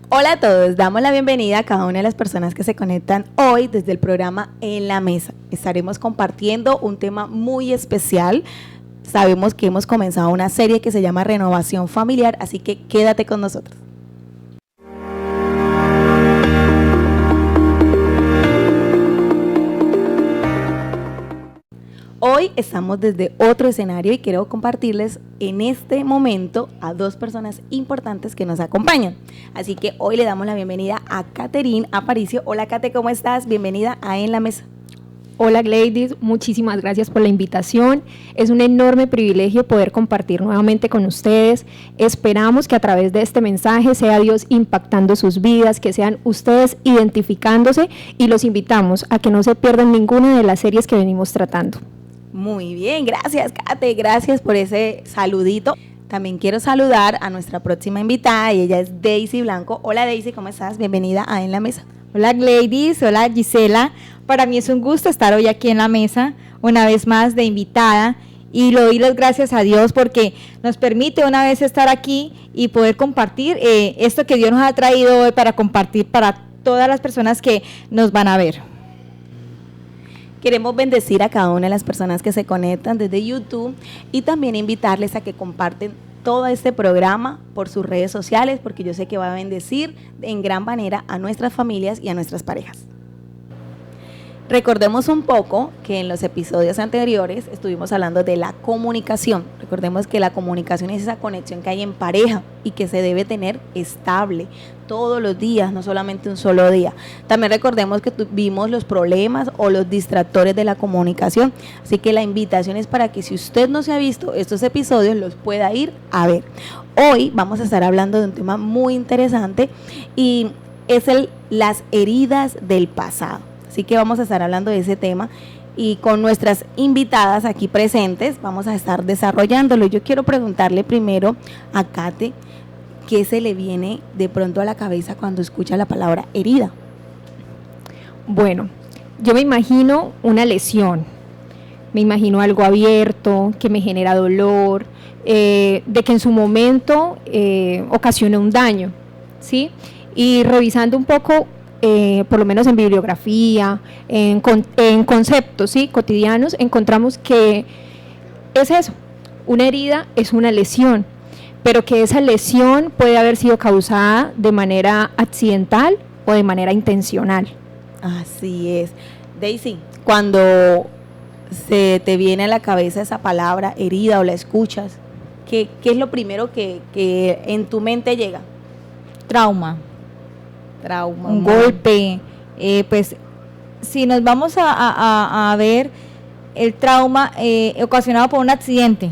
Hola a todos, damos la bienvenida a cada una de las personas que se conectan hoy desde el programa En la Mesa. Estaremos compartiendo un tema muy especial. Sabemos que hemos comenzado una serie que se llama Renovación Familiar, así que quédate con nosotros. Hoy estamos desde otro escenario y quiero compartirles en este momento a dos personas importantes que nos acompañan. Así que hoy le damos la bienvenida a Catherine Aparicio. Hola Kate, ¿cómo estás? Bienvenida a En la Mesa. Hola Gladys, muchísimas gracias por la invitación. Es un enorme privilegio poder compartir nuevamente con ustedes. Esperamos que a través de este mensaje sea Dios impactando sus vidas, que sean ustedes identificándose y los invitamos a que no se pierdan ninguna de las series que venimos tratando. Muy bien, gracias Kate, gracias por ese saludito. También quiero saludar a nuestra próxima invitada y ella es Daisy Blanco. Hola Daisy, ¿cómo estás? Bienvenida a En la Mesa. Hola Gladys, hola Gisela. Para mí es un gusto estar hoy aquí en la mesa, una vez más de invitada, y le doy las gracias a Dios porque nos permite una vez estar aquí y poder compartir esto que Dios nos ha traído hoy para compartir para todas las personas que nos van a ver. Queremos bendecir a cada una de las personas que se conectan desde YouTube y también invitarles a que comparten todo este programa por sus redes sociales, porque yo sé que va a bendecir en gran manera a nuestras familias y a nuestras parejas. Recordemos un poco que en los episodios anteriores estuvimos hablando de la comunicación. Recordemos que la comunicación es esa conexión que hay en pareja y que se debe tener estable todos los días, no solamente un solo día. También recordemos que vimos los problemas o los distractores de la comunicación. Así que la invitación es para que si usted no se ha visto estos episodios, los pueda ir a ver. Hoy vamos a estar hablando de un tema muy interesante y es las heridas del pasado. Así que vamos a estar hablando de ese tema y con nuestras invitadas aquí presentes vamos a estar desarrollándolo. Yo quiero preguntarle primero a Kate, ¿qué se le viene de pronto a la cabeza cuando escucha la palabra herida? Bueno, yo me imagino una lesión, me imagino algo abierto que me genera dolor, de que en su momento ocasionó un daño, ¿sí? Y revisando un poco, por lo menos en bibliografía, en conceptos, ¿sí?, cotidianos, encontramos que es eso, una herida es una lesión, pero que esa lesión puede haber sido causada de manera accidental o de manera intencional. Así es. Daisy, cuando se te viene a la cabeza esa palabra herida o la escuchas, ¿qué es lo primero que en tu mente llega? Trauma, un golpe, pues si nos vamos a ver el trauma ocasionado por un accidente,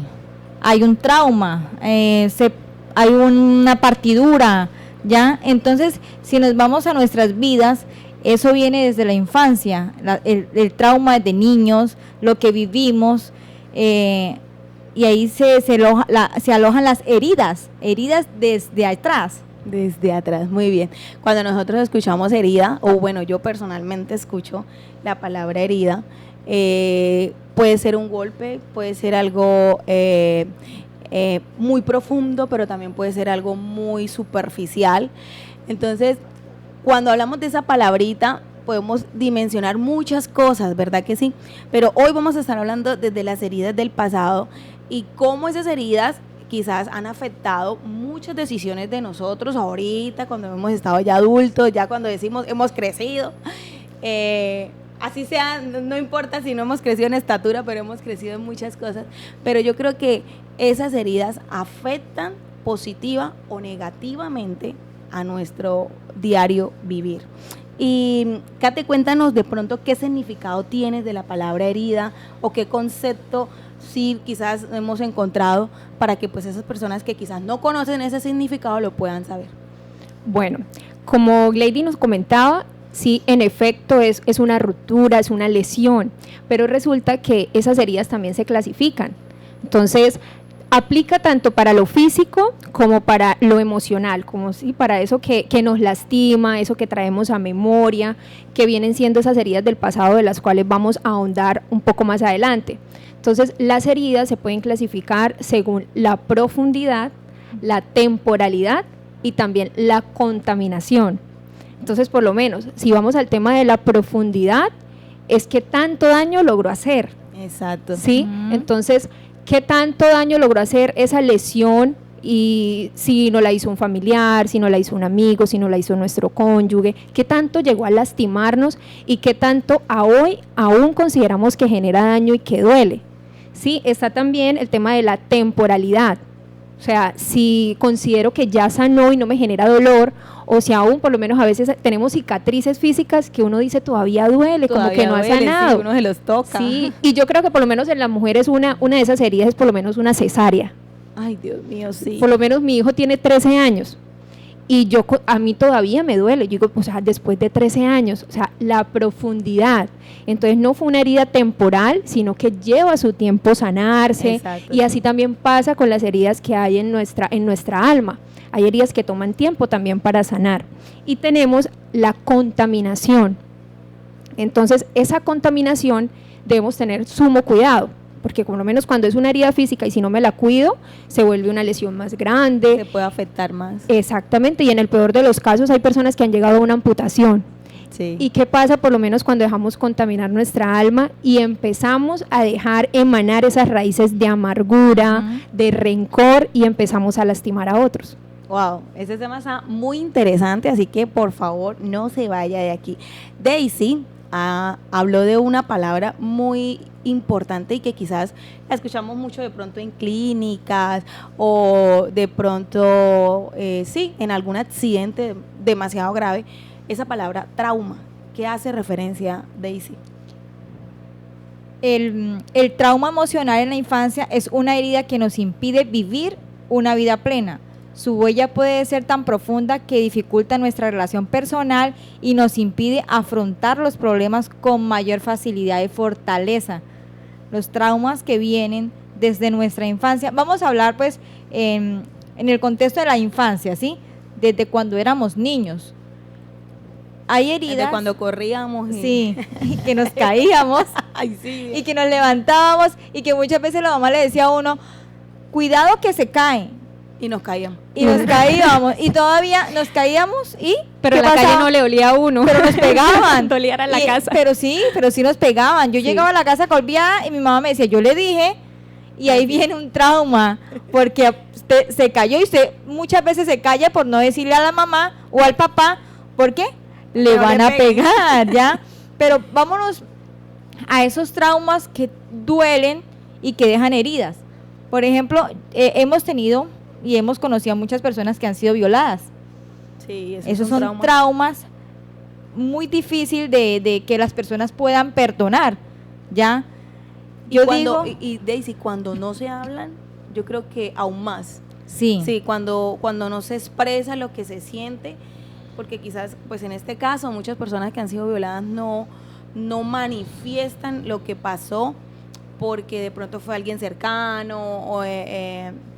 hay un trauma, hay una partidura, ¿ya? Entonces, si nos vamos a nuestras vidas, eso viene desde la infancia, el trauma de niños, lo que vivimos, y ahí se alojan las heridas desde atrás. Desde atrás, muy bien. Cuando nosotros escuchamos herida, o bueno, yo personalmente escucho la palabra herida, puede ser un golpe, puede ser algo muy profundo, pero también puede ser algo muy superficial. Entonces, cuando hablamos de esa palabrita, podemos dimensionar muchas cosas, ¿verdad que sí? Pero hoy vamos a estar hablando desde las heridas del pasado y cómo esas heridas quizás han afectado muchas decisiones de nosotros ahorita, cuando hemos estado ya adultos, ya cuando decimos hemos crecido, así sea, no importa si no hemos crecido en estatura, pero hemos crecido en muchas cosas, pero yo creo que esas heridas afectan positiva o negativamente a nuestro diario vivir. Y Kate, cuéntanos de pronto qué significado tienes de la palabra herida o qué concepto sí quizás hemos encontrado para que pues esas personas que quizás no conocen ese significado lo puedan saber. Bueno, como Glady nos comentaba, sí, en efecto es una ruptura, es una lesión, pero resulta que esas heridas también se clasifican. Entonces, aplica tanto para lo físico como para lo emocional, como sí, para eso que nos lastima, eso que traemos a memoria, que vienen siendo esas heridas del pasado de las cuales vamos a ahondar un poco más adelante. Entonces, las heridas se pueden clasificar según la profundidad, la temporalidad y también la contaminación. Entonces, por lo menos, si vamos al tema de la profundidad, es qué tanto daño logró hacer. Exacto. ¿Sí? Entonces, ¿qué tanto daño logró hacer esa lesión? Y si no la hizo un familiar, si no la hizo un amigo, si no la hizo nuestro cónyuge, qué tanto llegó a lastimarnos y qué tanto a hoy aún consideramos que genera daño y que duele. Sí, está también el tema de la temporalidad. O sea, si considero que ya sanó y no me genera dolor, o si aún por lo menos a veces tenemos cicatrices físicas que uno dice todavía duele, como que no ha sanado. Sí, uno se los toca. Sí, y yo creo que por lo menos en las mujeres una de esas heridas es por lo menos una cesárea. Ay, Dios mío, sí. Por lo menos mi hijo tiene 13 años y a mí todavía me duele. Yo digo, o sea, después de 13 años, o sea, la profundidad. Entonces no fue una herida temporal, sino que lleva su tiempo sanarse. Exacto. Y así también pasa con las heridas que hay en nuestra alma. Hay heridas que toman tiempo también para sanar. Y tenemos la contaminación. Entonces, esa contaminación debemos tener sumo cuidado, porque por lo menos cuando es una herida física y si no me la cuido, se vuelve una lesión más grande. Se puede afectar más. Exactamente, y en el peor de los casos hay personas que han llegado a una amputación. Sí. ¿Y qué pasa por lo menos cuando dejamos contaminar nuestra alma y empezamos a dejar emanar esas raíces de amargura, de rencor y empezamos a lastimar a otros? Wow, ese tema está muy interesante, así que por favor no se vaya de aquí. Daisy habló de una palabra muy importante y que quizás la escuchamos mucho de pronto en clínicas o de pronto, sí, en algún accidente demasiado grave, esa palabra trauma. ¿Qué hace referencia, Daisy? El trauma emocional en la infancia es una herida que nos impide vivir una vida plena. Su huella puede ser tan profunda que dificulta nuestra relación personal y nos impide afrontar los problemas con mayor facilidad y fortaleza. Los traumas que vienen desde nuestra infancia, vamos a hablar pues en el contexto de la infancia, ¿sí? Desde cuando éramos niños. Hay heridas. Desde cuando corríamos. Sí, y que nos caíamos. Ay, sí. Y que nos levantábamos y que muchas veces la mamá le decía a uno, cuidado que se cae. Y nos caíamos. Y nos caíamos, y todavía nos caíamos, y pero ¿qué la pasaba? calle no le olía a uno. Pero nos pegaban. Doliera la casa. Pero sí nos pegaban. Yo Sí. llegaba a la casa colviada y mi mamá me decía, yo le dije, y ahí viene un trauma, porque usted se cayó y usted muchas veces se calla por no decirle a la mamá o al papá, ¿por qué? Le No van le a peguen. pegar, ¿ya? Pero vámonos a esos traumas que duelen y que dejan heridas. Por ejemplo, hemos tenido y hemos conocido a muchas personas que han sido violadas. Sí, Esos son traumas muy difíciles de que las personas puedan perdonar, ¿ya? Yo digo... Y Daisy, cuando no se hablan, yo creo que aún más. Sí. Sí, cuando no se expresa lo que se siente, porque quizás, pues en este caso, muchas personas que han sido violadas no manifiestan lo que pasó, porque de pronto fue alguien cercano o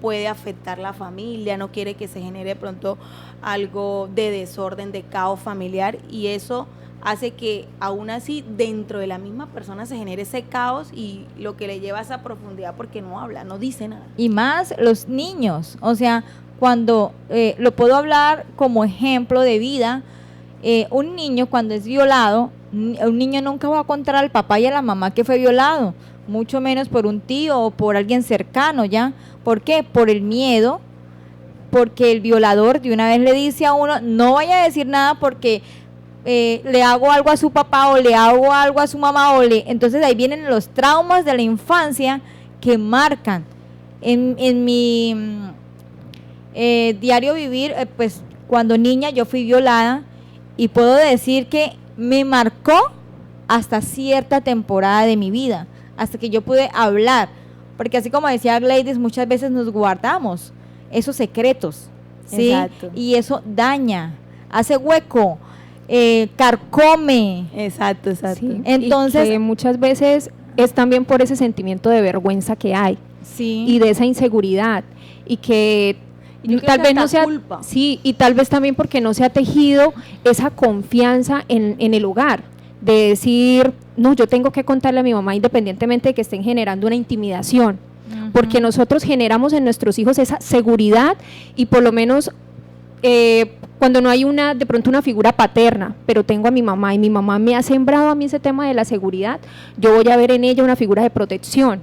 puede afectar la familia, no quiere que se genere de pronto algo de desorden, de caos familiar, y eso hace que aún así dentro de la misma persona se genere ese caos y lo que le lleva a esa profundidad porque no habla, no dice nada. Y más los niños, o sea, cuando lo puedo hablar como ejemplo de vida, un niño cuando es violado, un niño nunca va a contar al papá y a la mamá que fue violado, mucho menos por un tío o por alguien cercano, ¿ya? ¿Por qué? Por el miedo, porque el violador de una vez le dice a uno, no vaya a decir nada porque le hago algo a su papá o le hago algo a su mamá entonces ahí vienen los traumas de la infancia que marcan. En mi diario vivir, pues cuando niña yo fui violada y puedo decir que me marcó hasta cierta temporada de mi vida, hasta que yo pude hablar, porque así como decía Gladys, muchas veces nos guardamos esos secretos, ¿sí? Exacto. Y eso daña, hace hueco, carcome. Exacto. Sí, Entonces, y que muchas veces es también por ese sentimiento de vergüenza que hay sí. y de esa inseguridad y que Yo creo tal que vez no hasta sea culpa. sí, y tal vez también porque no se ha tejido esa confianza en el hogar, de decir, no, yo tengo que contarle a mi mamá independientemente de que estén generando una intimidación, porque nosotros generamos en nuestros hijos esa seguridad y por lo menos cuando no hay de pronto una figura paterna, pero tengo a mi mamá y mi mamá me ha sembrado a mí ese tema de la seguridad, yo voy a ver en ella una figura de protección.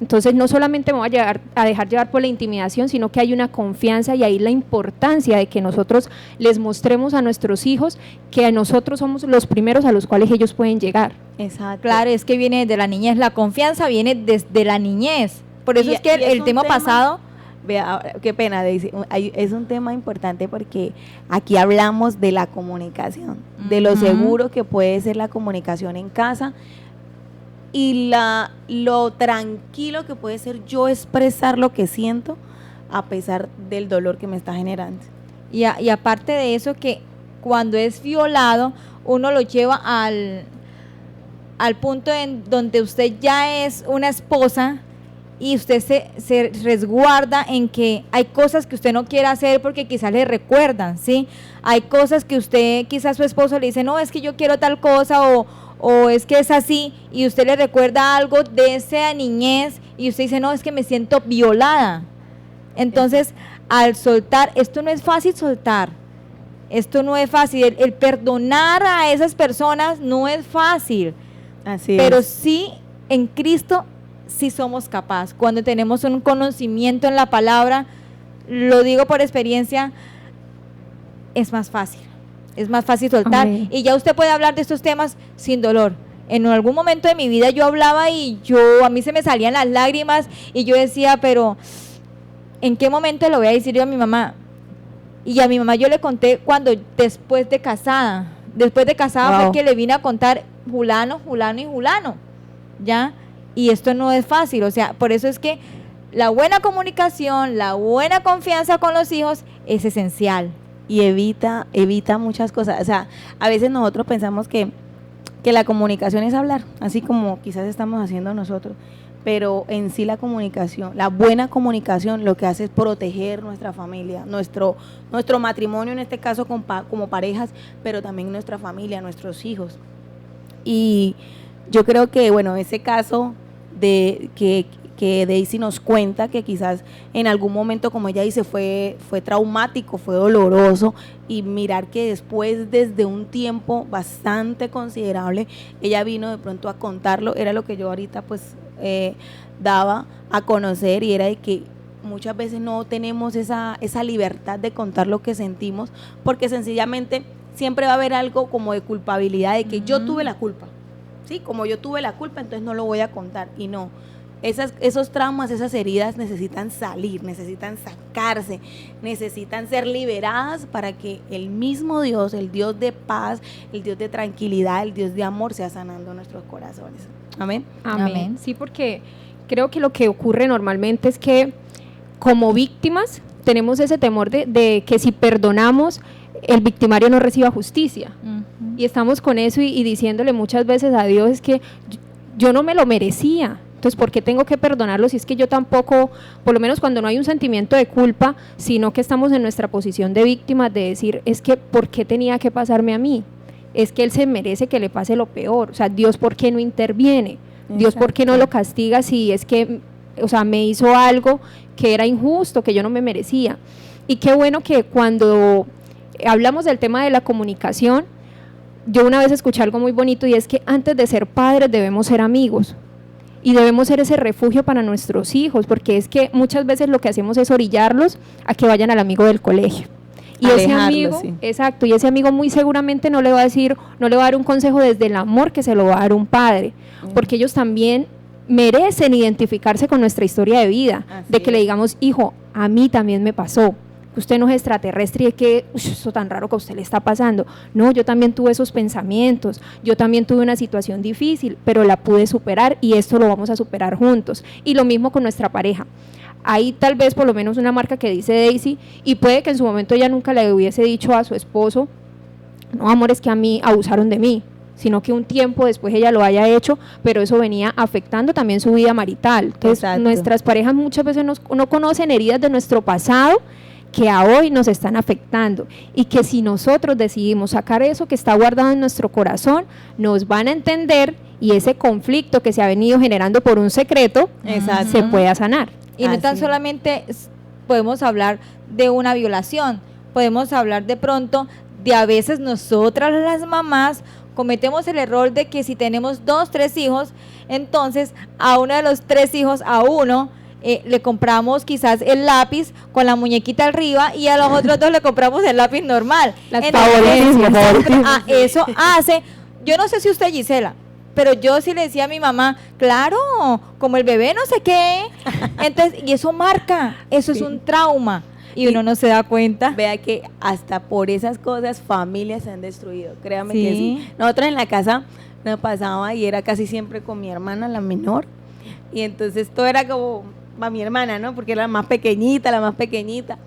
Entonces no solamente me voy a dejar llevar por la intimidación, sino que hay una confianza, y ahí la importancia de que nosotros les mostremos a nuestros hijos que nosotros somos los primeros a los cuales ellos pueden llegar. Exacto. Claro, es que viene de la niñez, la confianza viene desde la niñez. Por eso es que el tema pasado... Vea, qué pena, Daisy, es un tema importante porque aquí hablamos de la comunicación, de lo seguro que puede ser la comunicación en casa y lo tranquilo que puede ser yo expresar lo que siento a pesar del dolor que me está generando. Y aparte de eso, que cuando es violado, uno lo lleva al punto en donde usted ya es una esposa y usted se resguarda en que hay cosas que usted no quiere hacer porque quizás le recuerdan, ¿sí? Hay cosas que usted, quizás su esposo le dice, no, es que yo quiero tal cosa o es que es así, y usted le recuerda algo de esa niñez y usted dice, no, es que me siento violada. Entonces, al soltar, esto no es fácil soltar, esto no es fácil, el perdonar a esas personas no es fácil, Así pero es. sí en Cristo sí somos capaces. Cuando tenemos un conocimiento en la palabra, lo digo por experiencia, es más fácil soltar. Amén. Y ya usted puede hablar de estos temas sin dolor. En algún momento de mi vida yo hablaba y a mí se me salían las lágrimas y yo decía, pero ¿en qué momento lo voy a decir yo a mi mamá? Y a mi mamá yo le conté cuando después de casada Wow. fue que le vine a contar fulano y fulano, ¿ya? Y esto no es fácil, o sea, por eso es que la buena comunicación, la buena confianza con los hijos es esencial. Y evita muchas cosas. O sea, a veces nosotros pensamos que la comunicación es hablar, así como quizás estamos haciendo nosotros, pero en sí la comunicación, la buena comunicación, lo que hace es proteger nuestra familia, nuestro matrimonio en este caso como parejas, pero también nuestra familia, nuestros hijos. Y yo creo que, bueno, ese caso de que Daisy nos cuenta, que quizás en algún momento, como ella dice, fue traumático, fue doloroso, y mirar que después, desde un tiempo bastante considerable, ella vino de pronto a contarlo, era lo que yo ahorita pues daba a conocer, y era de que muchas veces no tenemos esa libertad de contar lo que sentimos, porque sencillamente siempre va a haber algo como de culpabilidad, de que yo tuve la culpa, ¿sí? Como yo tuve la culpa, entonces no lo voy a contar, y no. Esos traumas, esas heridas necesitan salir, necesitan sacarse, necesitan ser liberadas para que el mismo Dios, el Dios de paz, el Dios de tranquilidad, el Dios de amor sea sanando nuestros corazones. Amén. Amén. Sí, porque creo que lo que ocurre normalmente es que como víctimas tenemos ese temor de que si perdonamos, el victimario no reciba justicia. Y estamos con eso y diciéndole muchas veces a Dios, es que yo no me lo merecía. Entonces, ¿por qué tengo que perdonarlo si es que yo tampoco, por lo menos cuando no hay un sentimiento de culpa, sino que estamos en nuestra posición de víctimas, de decir, es que ¿por qué tenía que pasarme a mí? Es que él se merece que le pase lo peor. O sea, Dios, ¿por qué no interviene? Dios, ¿por qué no lo castiga si es que, o sea, me hizo algo que era injusto, que yo no me merecía? Y qué bueno que cuando hablamos del tema de la comunicación, yo una vez escuché algo muy bonito, y es que antes de ser padres debemos ser amigos. Y debemos ser ese refugio para nuestros hijos, porque es que muchas veces lo que hacemos es orillarlos a que vayan al amigo del colegio. Y ese amigo, sí. Exacto, y ese amigo muy seguramente no le va a dar un consejo desde el amor que se lo va a dar un padre, porque ellos también merecen identificarse con nuestra historia de vida, Así de que es. le digamos, hijo, a mí también me pasó. Usted no es extraterrestre y es que eso tan raro que a usted le está pasando. No, yo también tuve esos pensamientos, yo también tuve una situación difícil, pero la pude superar y esto lo vamos a superar juntos. Y lo mismo con nuestra pareja. Hay tal vez por lo menos una marca que dice Daisy, y puede que en su momento ella nunca le hubiese dicho a su esposo, no amor, es que a mí abusaron de mí, sino que un tiempo después ella lo haya hecho, pero eso venía afectando también su vida marital. Entonces, Exacto. Nuestras parejas muchas veces no conocen heridas de nuestro pasado que a hoy nos están afectando, y que si nosotros decidimos sacar eso que está guardado en nuestro corazón, nos van a entender, y ese conflicto que se ha venido generando por un secreto Exacto. se pueda sanar. Y no tan Así. solamente podemos hablar de una violación, podemos hablar de pronto de a veces nosotras las mamás cometemos el error de que si tenemos 2, 3 hijos, entonces a uno de los 3 hijos, a uno, le compramos quizás el lápiz con la muñequita arriba y a los otros 2 le compramos el lápiz normal. Eso hace, yo no sé si usted, Gisela, pero yo sí le decía a mi mamá, claro, como el bebé no sé qué, entonces, y eso marca, eso es un trauma. Y uno no se da cuenta. Vea que hasta por esas cosas familias se han destruido, créame que sí. Nosotros en la casa nos pasaba y era casi siempre con mi hermana, la menor, y entonces todo era como a mi hermana, ¿no? Porque era la más pequeñita,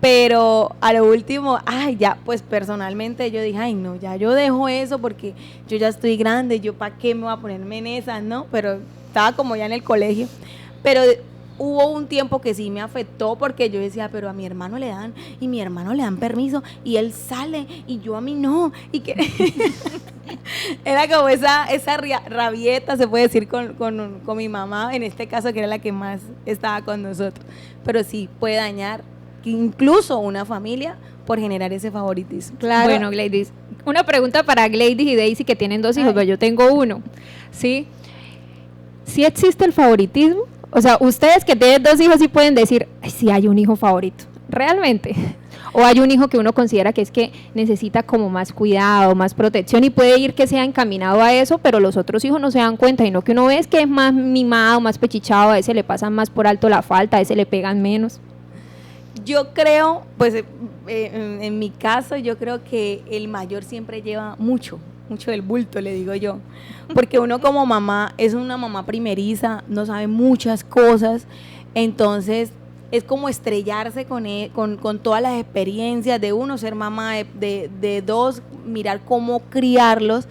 pero a lo último, ya, pues personalmente yo dije, no, ya yo dejo eso porque yo ya estoy grande, yo para qué me voy a ponerme en esas, ¿no? Pero estaba como ya en el colegio, pero hubo un tiempo que sí me afectó porque yo decía, pero a mi hermano le dan, y mi hermano le dan permiso, y él sale, y yo a mí no, y que era como esa rabieta, se puede decir, con mi mamá, en este caso, que era la que más estaba con nosotros, pero sí puede dañar incluso una familia por generar ese favoritismo. Claro. Bueno, Gladys, una pregunta para Gladys y Daisy, que tienen 2 hijos, pero yo tengo uno, ¿sí? ¿Sí existe el favoritismo? O sea, ustedes que tienen 2 hijos sí pueden decir, sí hay un hijo favorito, realmente. O hay un hijo que uno considera que es que necesita como más cuidado, más protección y puede ir que sea encaminado a eso, pero los otros hijos no se dan cuenta, sino que uno ve que es más mimado, más pechichado, a ese le pasan más por alto la falta, a ese le pegan menos. Yo creo, pues en mi caso, yo creo que el mayor siempre lleva mucho del bulto, le digo yo, porque uno como mamá es una mamá primeriza, no sabe muchas cosas, entonces es como estrellarse con todas las experiencias de uno, ser mamá, de 2, mirar cómo criarlos,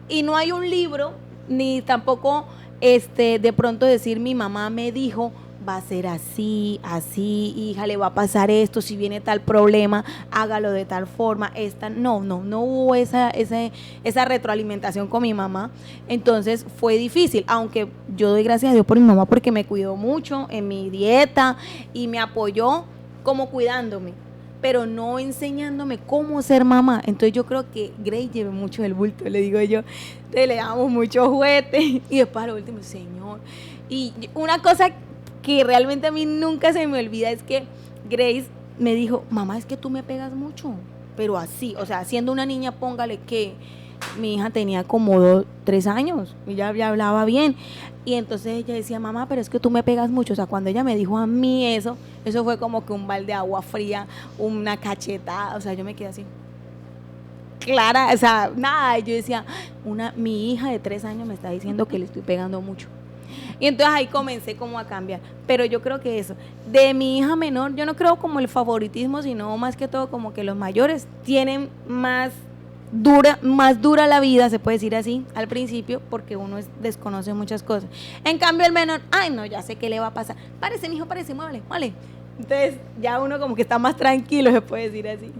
y no hay un libro, ni tampoco de pronto decir mi mamá me dijo, va a ser así, hija, le va a pasar esto, si viene tal problema, hágalo de tal forma, no hubo esa retroalimentación con mi mamá, entonces fue difícil, aunque yo doy gracias a Dios por mi mamá porque me cuidó mucho en mi dieta y me apoyó como cuidándome, pero no enseñándome cómo ser mamá, entonces yo creo que Grace lleve mucho del bulto, le digo yo, le damos muchos juguetes y después a lo último, Señor, y una cosa que realmente a mí nunca se me olvida es que Grace me dijo, mamá, es que tú me pegas mucho, pero así, o sea, siendo una niña, póngale que mi hija tenía como 3 años, y ya hablaba bien, y entonces ella decía, mamá, pero es que tú me pegas mucho, o sea, cuando ella me dijo a mí eso fue como que un balde de agua fría, una cachetada, o sea, yo me quedé así, clara, o sea, nada, yo decía, mi hija de 3 años me está diciendo que le estoy pegando mucho. Y entonces ahí comencé como a cambiar, pero yo creo que eso, de mi hija menor, yo no creo como el favoritismo, sino más que todo como que los mayores tienen más dura la vida, se puede decir así, al principio, porque uno desconoce muchas cosas. En cambio el menor, no, ya sé qué le va a pasar, parece, mijo, parece, muévale. Entonces ya uno como que está más tranquilo, se puede decir así.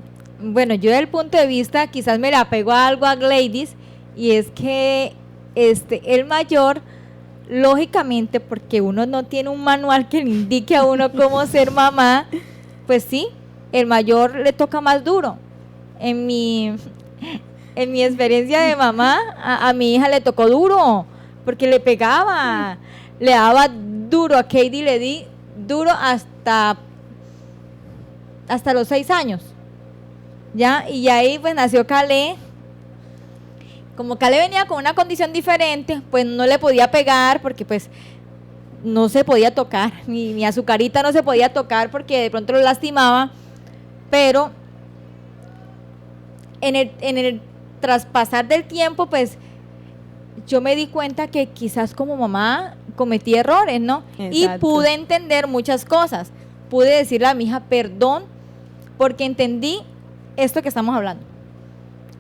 Bueno, yo desde el punto de vista, quizás me le apego a algo a Gladys, y es que el mayor, lógicamente, porque uno no tiene un manual que le indique a uno cómo ser mamá, pues sí, el mayor le toca más duro. En mi experiencia de mamá, a mi hija le tocó duro, porque le pegaba, le daba duro, a Katie le di duro hasta los 6 años, ¿ya? Y ahí pues nació Calé. Como Calé venía con una condición diferente, pues no le podía pegar porque pues no se podía tocar, ni a su carita no se podía tocar porque de pronto lo lastimaba, pero en el traspasar del tiempo, pues yo me di cuenta que quizás como mamá cometí errores, ¿no? Exacto. Y pude entender muchas cosas, pude decirle a mi hija perdón porque entendí esto que estamos hablando,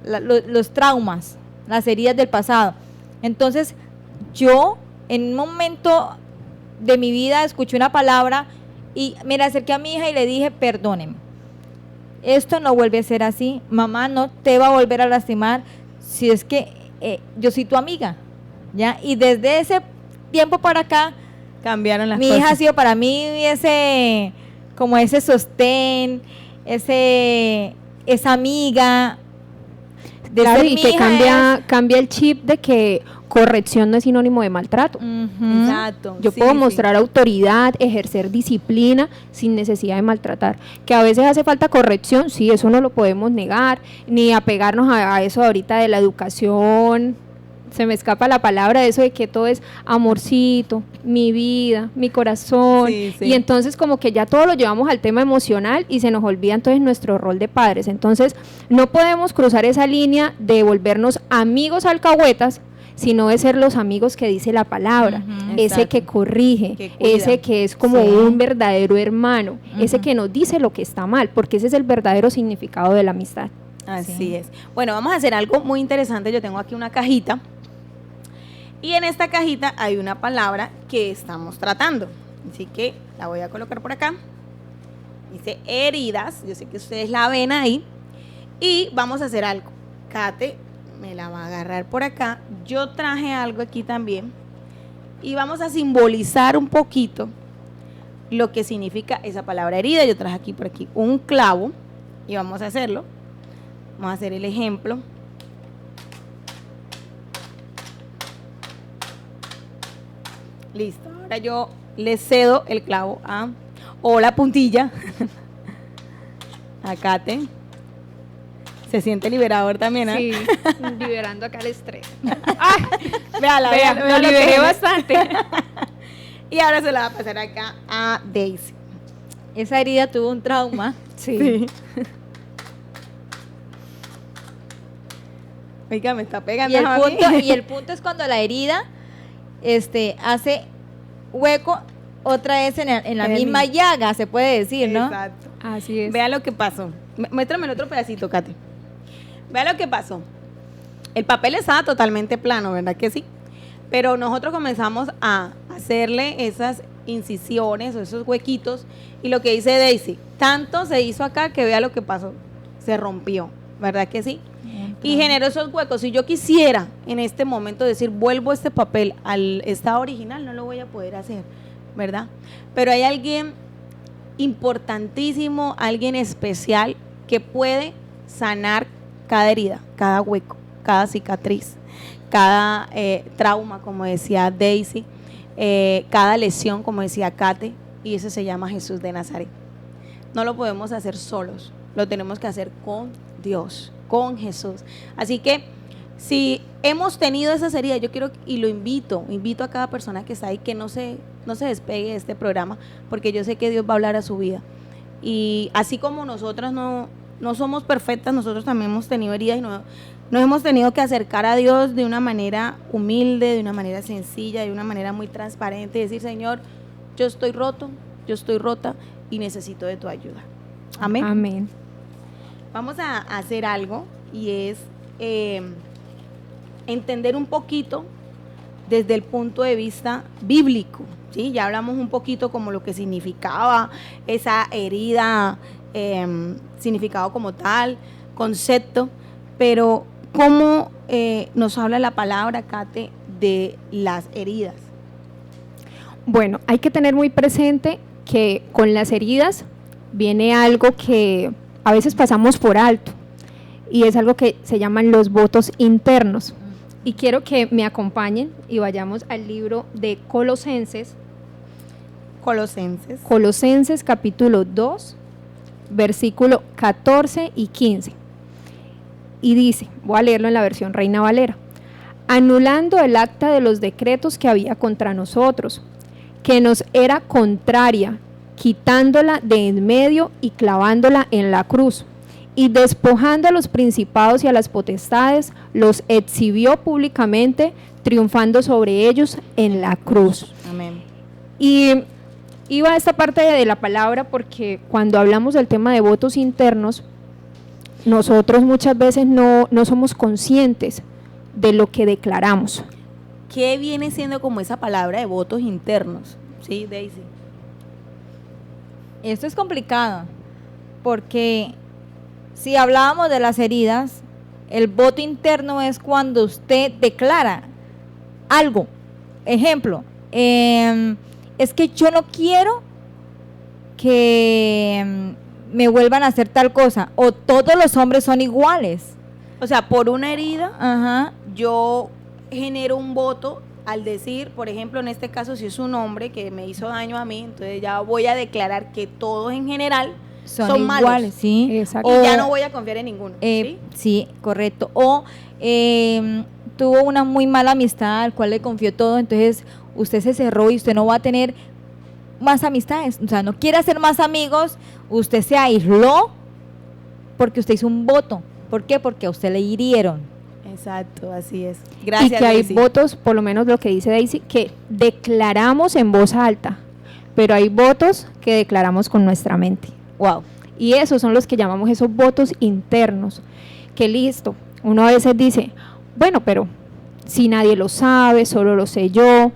los traumas, las heridas del pasado. Entonces yo en un momento de mi vida escuché una palabra y me la acerqué a mi hija y le dije, perdóneme, esto no vuelve a ser así, mamá no te va a volver a lastimar, si es que yo soy tu amiga, ¿ya? Y desde ese tiempo para acá cambiaron las cosas. Mi hija ha sido para mí ese sostén, esa amiga. De claro, ser y mi que hija cambia el chip de que corrección no es sinónimo de maltrato. Ujú. Exacto. Yo sí, puedo sí. mostrar autoridad, ejercer disciplina sin necesidad de maltratar. Que a veces hace falta corrección, sí, eso no lo podemos negar, ni apegarnos a eso ahorita de la educación. Se me escapa la palabra de eso de que todo es amorcito, mi vida, mi corazón. Sí, sí. Y entonces como que ya todo lo llevamos al tema emocional y se nos olvida entonces nuestro rol de padres. Entonces no podemos cruzar esa línea de volvernos amigos alcahuetas, sino de ser los amigos que dice la palabra, Ujú. ese Exacto. que corrige, Que cuida. ese que es como Sí. un verdadero hermano, ese Ujú. que nos dice lo que está mal, porque ese es el verdadero significado de la amistad. Así Sí. es. Bueno, vamos a hacer algo muy interesante. Yo tengo aquí una cajita. Y en esta cajita hay una palabra que estamos tratando. Así que la voy a colocar por acá. Dice heridas. Yo sé que ustedes la ven ahí. Y vamos a hacer algo. Kate me la va a agarrar por acá. Yo traje algo aquí también. Y vamos a simbolizar un poquito lo que significa esa palabra herida. Yo traje aquí por aquí un clavo. Y vamos a hacerlo. Vamos a hacer el ejemplo. Listo. Ahora yo le cedo el clavo o la puntilla a Kate. Se siente liberador también, ¿eh? Sí, liberando acá el estrés. Véala, Vea, véala, me lo que liberé es. bastante. Y ahora se la va a pasar acá a Daisy. Esa herida tuvo un trauma. Sí. Oiga, me está Y pegando. el a mí. punto es cuando la herida hace hueco otra vez en la En el misma mismo. llaga, se puede decir, ¿no? Exacto. Así es. Vea lo que pasó. Muéstrame el otro pedacito, Kate. Vea lo que pasó. El papel estaba totalmente plano, ¿verdad que sí? Pero nosotros comenzamos a hacerle esas incisiones o esos huequitos. Y lo que dice Daisy, tanto se hizo acá que vea lo que pasó. Se rompió, ¿verdad que sí? Y generó esos huecos. Si yo quisiera en este momento decir, vuelvo este papel al estado original, no lo voy a poder hacer, ¿verdad? Pero hay alguien importantísimo, alguien especial que puede sanar cada herida, cada hueco, cada cicatriz, cada trauma, como decía Daisy, cada lesión, como decía Kate, y ese se llama Jesús de Nazaret. No lo podemos hacer solos, lo tenemos que hacer con Dios, con Jesús. Así que si hemos tenido esas heridas, yo quiero y lo invito a cada persona que está ahí que no se despegue de este programa, porque yo sé que Dios va a hablar a su vida. Y así como nosotras no somos perfectas, nosotros también hemos tenido heridas y nos hemos tenido que acercar a Dios de una manera humilde, de una manera sencilla, de una manera muy transparente y decir, Señor, yo estoy roto, yo estoy rota y necesito de tu ayuda. Amén. Amén. Vamos a hacer algo y es entender un poquito desde el punto de vista bíblico, ¿sí? Ya hablamos un poquito como lo que significaba esa herida, significado como tal, concepto, pero ¿cómo nos habla la palabra, Kate, de las heridas? Bueno, hay que tener muy presente que con las heridas viene algo que a veces pasamos por alto y es algo que se llaman los votos internos. Y quiero que me acompañen y vayamos al libro de Colosenses. Colosenses capítulo 2, versículo 14 y 15. Y dice, voy a leerlo en la versión Reina Valera: anulando el acta de los decretos que había contra nosotros, que nos era contraria, quitándola de en medio y clavándola en la cruz, y despojando a los principados y a las potestades, los exhibió públicamente, triunfando sobre ellos en la cruz. Amén. Y iba a esta parte de la palabra porque cuando hablamos del tema de votos internos, nosotros muchas veces no somos conscientes de lo que declaramos. ¿Qué viene siendo como esa palabra de votos internos? Sí, Daisy. Esto es complicado, porque si hablábamos de las heridas, el voto interno es cuando usted declara algo. Ejemplo, es que yo no quiero que me vuelvan a hacer tal cosa, o todos los hombres son iguales. O sea, por una herida, Ajá. yo genero un voto al decir, por ejemplo, en este caso, si es un hombre que me hizo daño a mí, entonces ya voy a declarar que todos en general son iguales, malos. sí. Exacto. Y ya no voy a confiar en ninguno. ¿sí? Sí, correcto. O tuvo una muy mala amistad al cual le confió todo, entonces usted se cerró y usted no va a tener más amistades, o sea, no quiere hacer más amigos, usted se aisló porque usted hizo un voto. ¿Por qué? Porque a usted le hirieron. Exacto, así es. Gracias, y que hay Daisy. votos, por lo menos lo que dice Daisy, que declaramos en voz alta, pero hay votos que declaramos con nuestra mente. Wow. Y esos son los que llamamos esos votos internos, que listo, uno a veces dice, bueno, pero si nadie lo sabe, solo lo sé yo,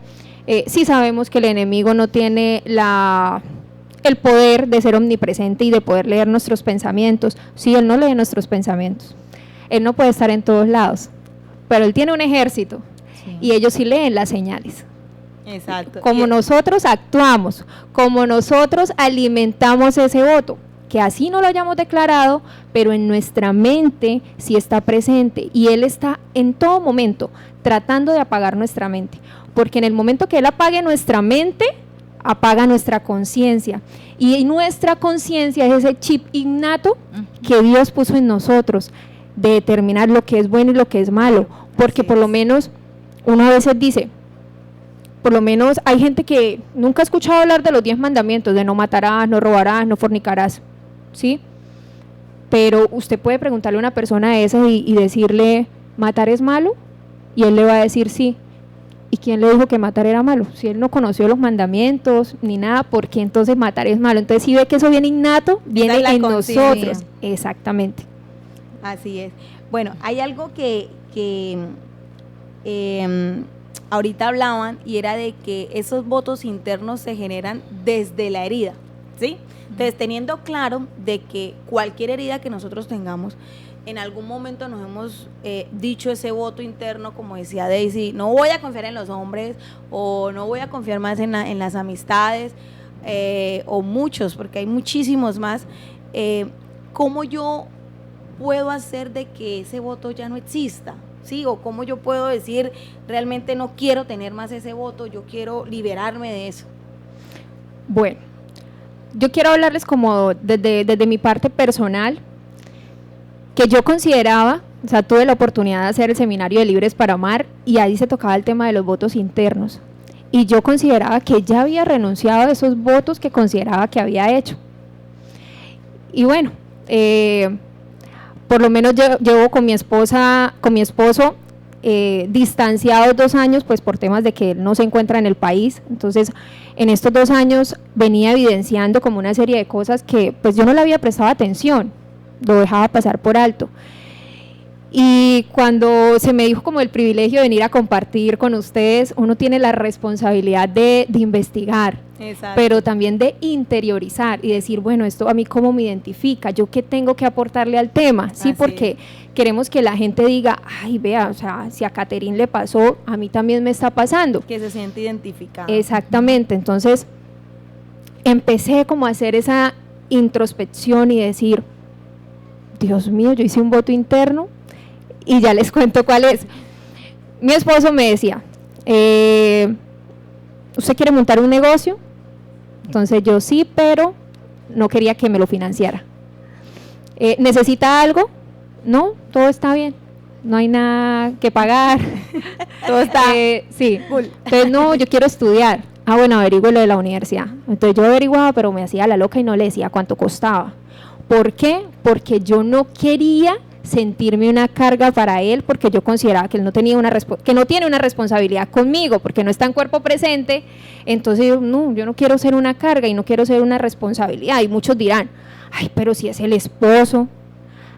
si sabemos que el enemigo no tiene el poder de ser omnipresente y de poder leer nuestros pensamientos, si él no lee nuestros pensamientos, él no puede estar en todos lados, pero él tiene un ejército y ellos sí leen las señales. Exacto. Como nosotros actuamos, como nosotros alimentamos ese voto, que así no lo hayamos declarado, pero en nuestra mente sí está presente y él está en todo momento tratando de apagar nuestra mente, porque en el momento que él apague nuestra mente, apaga nuestra conciencia, y nuestra conciencia es ese chip innato que Dios puso en nosotros de determinar lo que es bueno y lo que es malo, porque por lo menos uno a veces dice, por lo menos hay gente que nunca ha escuchado hablar de los 10 mandamientos, de no matarás, no robarás, no fornicarás, ¿sí? Pero usted puede preguntarle a una persona de esas y decirle, ¿matar es malo? Y él le va a decir sí. ¿Y quién le dijo que matar era malo? Si él no conoció los mandamientos ni nada, ¿por qué entonces matar es malo? Entonces si ve que eso viene innato, viene en nosotros. Exactamente. Así es. Bueno, hay algo que ahorita hablaban y era de que esos votos internos se generan desde la herida, ¿sí? Entonces, teniendo claro de que cualquier herida que nosotros tengamos, en algún momento nos hemos dicho ese voto interno, como decía Daisy, no voy a confiar en los hombres o no voy a confiar más en las amistades o muchos, porque hay muchísimos más. ¿Cómo yo puedo hacer de que ese voto ya no exista? ¿Sí? O cómo yo puedo decir, realmente no quiero tener más ese voto, yo quiero liberarme de eso. Bueno, yo quiero hablarles como desde mi parte personal, que yo consideraba, o sea, tuve la oportunidad de hacer el seminario de Libres para Amar y ahí se tocaba el tema de los votos internos. Y yo consideraba que ya había renunciado a esos votos que consideraba que había hecho. Y bueno, por lo menos llevo con mi esposo distanciados 2 años, pues por temas de que él no se encuentra en el país. Entonces, en estos 2 años venía evidenciando como una serie de cosas que pues yo no le había prestado atención, lo dejaba pasar por alto. Y cuando se me dijo como el privilegio de venir a compartir con ustedes, uno tiene la responsabilidad de investigar. Exacto. Pero también de interiorizar y decir, bueno, esto a mí cómo me identifica, yo qué tengo que aportarle al tema, sí, porque queremos que la gente diga, ay, vea, o sea, si a Caterín le pasó, a mí también me está pasando. Que se siente identificado. Exactamente, entonces empecé como a hacer esa introspección y decir, Dios mío, yo hice un voto interno y ya les cuento cuál es. Mi esposo me decía, ¿usted quiere montar un negocio? Entonces yo sí, pero no quería que me lo financiara. ¿Necesita algo? No, todo está bien, no hay nada que pagar. Todo está sí. Cool. Entonces no, yo quiero estudiar. Ah, bueno, averigüe lo de la universidad. Entonces yo averiguaba, pero me hacía la loca y no le decía cuánto costaba. ¿Por qué? Porque yo no quería sentirme una carga para él, porque yo consideraba que él no tenía que no tiene una responsabilidad conmigo, porque no está en cuerpo presente. Entonces yo no quiero ser una carga y no quiero ser una responsabilidad. Y muchos dirán, ay, pero si es el esposo.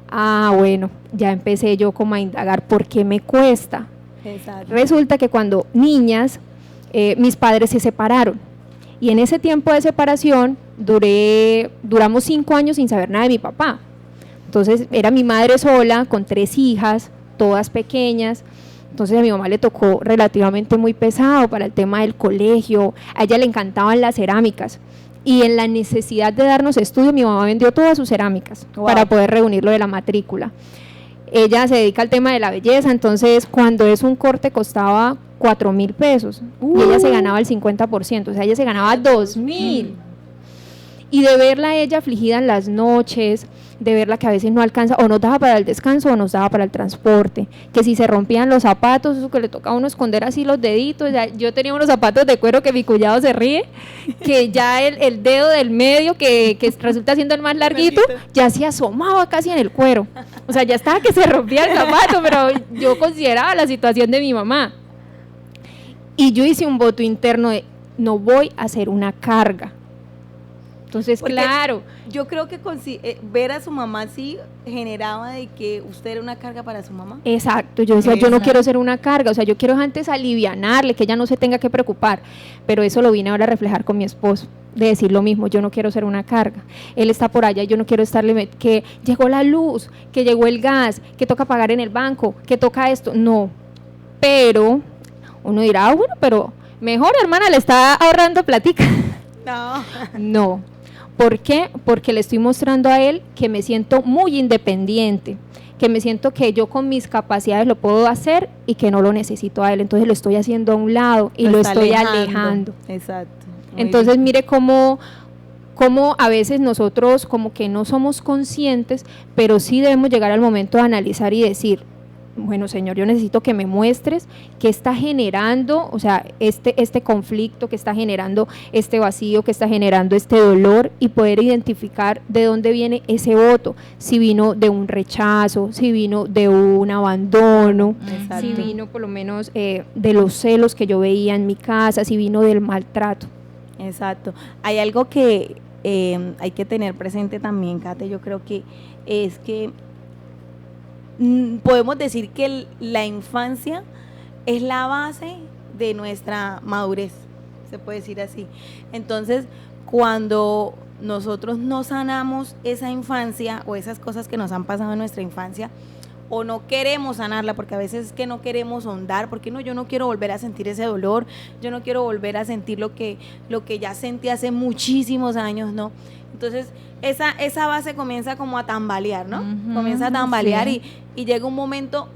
Ah, bueno, ya empecé yo como a indagar por qué me cuesta. Exacto. Resulta que cuando niñas, mis padres se separaron, y en ese tiempo de separación duramos 5 años sin saber nada de mi papá. Entonces era mi madre sola, con 3 hijas, todas pequeñas. Entonces a mi mamá le tocó relativamente muy pesado para el tema del colegio. A ella le encantaban las cerámicas. y en la necesidad de darnos estudio, mi mamá vendió todas sus cerámicas para poder reunir lo de la matrícula. Ella se dedica al tema de la belleza, entonces cuando es un corte costaba 4.000 pesos y ella se ganaba el 50%, o sea, ella se ganaba 2.000. Y de verla a ella afligida en las noches, de verla que a veces no alcanza, o nos daba para el descanso o nos daba para el transporte, que si se rompían los zapatos, eso que le tocaba a uno esconder así los deditos, ya, yo tenía unos zapatos de cuero que mi cuñado se ríe, que ya el dedo del medio, que resulta siendo el más larguito, ya se asomaba casi en el cuero, o sea, ya estaba que se rompía el zapato, pero yo consideraba la situación de mi mamá, y yo hice un voto interno de, no voy a hacer una carga. Entonces, porque claro. Yo creo que ver a su mamá así generaba de que usted era una carga para su mamá. Exacto, yo decía, yo no quiero ser una carga, o sea, yo quiero antes alivianarle, que ella no se tenga que preocupar, pero eso lo vine ahora a reflejar con mi esposo, de decir lo mismo, yo no quiero ser una carga, él está por allá y yo no quiero estarle, que llegó la luz, que llegó el gas, que toca pagar en el banco, que toca esto, no, pero uno dirá, bueno, pero mejor hermana, le está ahorrando platica. No. ¿Por qué? Porque le estoy mostrando a él que me siento muy independiente, que me siento que yo con mis capacidades lo puedo hacer y que no lo necesito a él, entonces lo estoy haciendo a un lado y lo estoy alejando. Exacto. Entonces mire cómo a veces nosotros como que no somos conscientes, pero sí debemos llegar al momento de analizar y decir, bueno, Señor, yo necesito que me muestres qué está generando, o sea, este conflicto, que está generando este vacío, que está generando este dolor, y poder identificar de dónde viene ese voto, si vino de un rechazo, si vino de un abandono, exacto, si vino por lo menos de los celos que yo veía en mi casa, si vino del maltrato. Exacto. Hay algo que hay que tener presente también, Kate, yo creo que es que podemos decir que la infancia es la base de nuestra madurez, se puede decir así. Entonces, cuando nosotros no sanamos esa infancia o esas cosas que nos han pasado en nuestra infancia, o no queremos sanarla, porque a veces es que no queremos ahondar, porque no, yo no quiero volver a sentir ese dolor, yo no quiero volver a sentir lo que ya sentí hace muchísimos años, ¿no? Entonces, esa base comienza como a tambalear, ¿no? Comienza a tambalear, sí. y llega un momento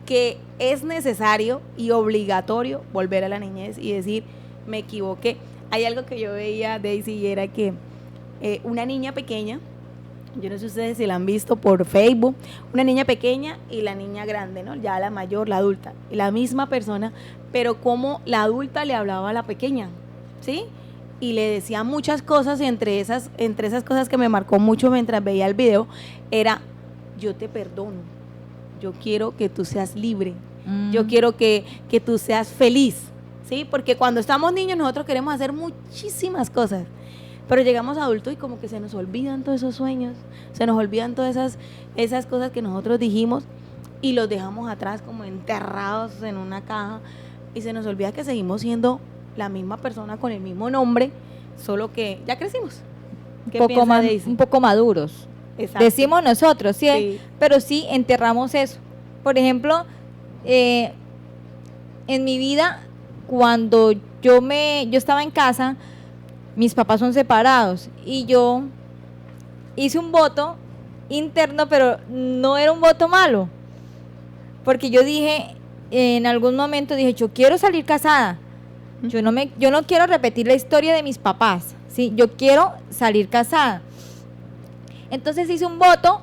que es necesario y obligatorio volver a la niñez y decir, me equivoqué. Hay algo que yo veía, Daisy, y era que una niña pequeña, yo no sé ustedes si la han visto por Facebook, una niña pequeña y la niña grande, ¿no? Ya la mayor, la adulta, y la misma persona, pero como la adulta le hablaba a la pequeña, ¿sí? Y le decía muchas cosas, y entre esas cosas que me marcó mucho mientras veía el video, era, yo te perdono, yo quiero que tú seas libre, yo quiero que tú seas feliz, ¿sí? Porque cuando estamos niños nosotros queremos hacer muchísimas cosas, pero llegamos adultos y como que se nos olvidan todos esos sueños, se nos olvidan todas esas cosas que nosotros dijimos y los dejamos atrás como enterrados en una caja, y se nos olvida que seguimos siendo la misma persona con el mismo nombre, solo que ya crecimos. Un poco maduros. Exacto. Decimos nosotros, ¿sí? Sí. Pero sí enterramos eso. Por ejemplo, en mi vida, cuando yo estaba en casa, mis papás son separados y yo hice un voto interno, pero no era un voto malo, porque yo dije, en algún momento dije, yo quiero salir casada, yo no quiero repetir la historia de mis papás, ¿sí? Yo quiero salir casada. Entonces hice un voto,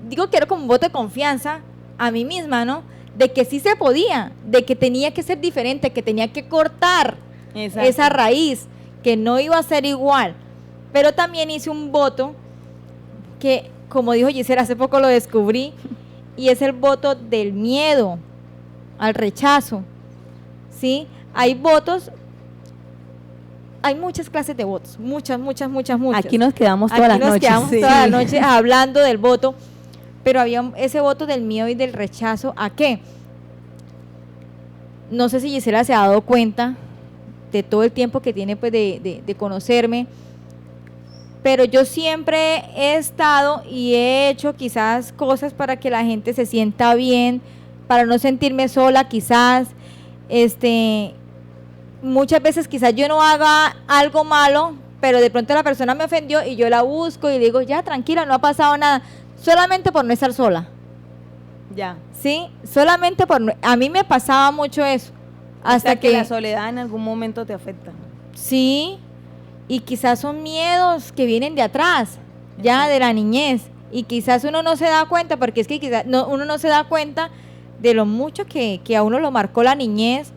digo que era como un voto de confianza a mí misma, ¿no? De que sí se podía, de que tenía que ser diferente, que tenía que cortar esa raíz, que no iba a ser igual. Pero también hice un voto que, como dijo Gisela, hace poco lo descubrí, y es el voto del miedo al rechazo, ¿sí? Hay votos, hay muchas clases de votos, muchas. Aquí nos quedamos toda la noche. Aquí nos quedamos toda la noche hablando del voto, pero había ese voto del miedo y del rechazo. ¿A qué? No sé si Gisela se ha dado cuenta de todo el tiempo que tiene, pues, de conocerme, pero yo siempre he estado y he hecho quizás cosas para que la gente se sienta bien, para no sentirme sola, quizás, muchas veces quizás yo no haga algo malo, pero de pronto la persona me ofendió y yo la busco y le digo, ya, tranquila, no ha pasado nada, solamente por no estar sola. Ya. Sí, solamente a mí me pasaba mucho eso. Hasta que la soledad en algún momento te afecta. Sí, y quizás son miedos que vienen de atrás, ya de la niñez, y quizás uno no se da cuenta, porque es que quizás uno no se da cuenta de lo mucho que a uno lo marcó la niñez,